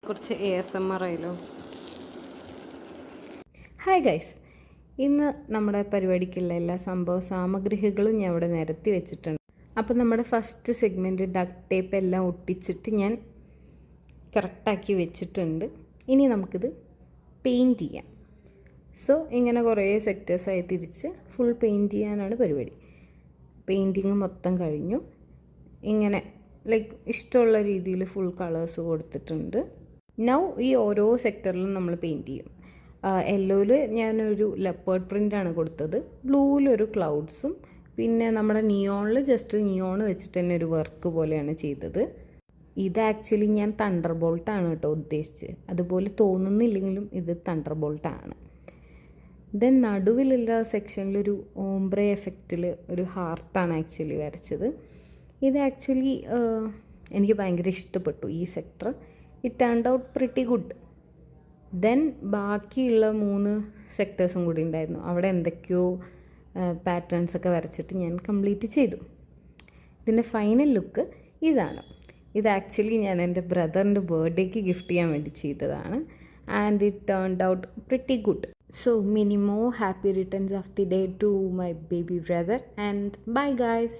കുറച്ച് ASMR ആയല്ലോ. Hi guys, ഇന്ന് നമ്മുടെ പരിപാടിക്കുള്ള എല്ലാ സംഭവ സാമഗ്രികളും ഞാൻ ഇവിടെ നിരത്തി വെച്ചിട്ടുണ്ട്. അപ്പോൾ നമ്മുടെ ഫസ്റ്റ് സെഗ്മെൻറ്റ് ഡക്ട് ടേപ്പ് എല്ലാം ഒട്ടിച്ചിട്ട് ഞാൻ കറക്റ്റാക്കി വെച്ചിട്ടുണ്ട്. ഇനി നമുക്കിത് പെയിൻറ്റ് ചെയ്യാം. സോ ഇങ്ങനെ കുറേ സെക്ടേഴ്സായി തിരിച്ച് ഫുൾ പെയിൻറ്റ് ചെയ്യാനാണ് പരിപാടി. പെയിൻറ്റിങ് മൊത്തം കഴിഞ്ഞു. ഇങ്ങനെ ലൈക്ക് ഇഷ്ടമുള്ള രീതിയിൽ ഫുൾ കളേഴ്സ് കൊടുത്തിട്ടുണ്ട്. നൗ ഈ ഓരോ സെക്ടറിലും നമ്മൾ പെയിൻറ്റ് ചെയ്യും. യെല്ലോയിൽ ഞാനൊരു ലെപ്പേർഡ് പ്രിൻ്റാണ് കൊടുത്തത്, ബ്ലൂവിലൊരു ക്ലൗഡ്സും, പിന്നെ നമ്മുടെ നിയോണിൽ ജസ്റ്റ് നിയോൺ വെച്ചിട്ട് തന്നെ ഒരു വർക്ക് പോലെയാണ് ചെയ്തത്. ഇത് ആക്ച്വലി ഞാൻ തണ്ടർ ബോൾട്ടാണ് കേട്ടോ ഉദ്ദേശിച്ചത്. അതുപോലെ തോന്നുന്നില്ലെങ്കിലും ഇത് തണ്ടർ ബോൾട്ടാണ്. ദെൻ നടുവിലുള്ള സെക്ഷനിലൊരു ഓംബ്രെ എഫക്റ്റിൽ ഒരു ഹാർട്ടാണ് ആക്ച്വലി വരച്ചത്. ഇത് ആക്ച്വലി എനിക്ക് ഭയങ്കര ഇഷ്ടപ്പെട്ടു ഈ sector. It turned out pretty good. Then ബാക്കിയുള്ള 3 സെക്ടേഴ്സും കൂടി ഉണ്ടായിരുന്നു. അവിടെ എന്തൊക്കെയോ പാറ്റേൺസൊക്കെ വരച്ചിട്ട് ഞാൻ കംപ്ലീറ്റ് ചെയ്തു. ഇതിൻ്റെ ഫൈനൽ ലുക്ക് ഇതാണ്. ഇത് ആക്ച്വലി ഞാൻ എൻ്റെ ബ്രദറിൻ്റെ ബർത്ത്ഡേക്ക് ഗിഫ്റ്റ് ചെയ്യാൻ വേണ്ടി ചെയ്തതാണ്. And it turned out pretty good. So many more happy returns of the day to my baby brother, and bye guys.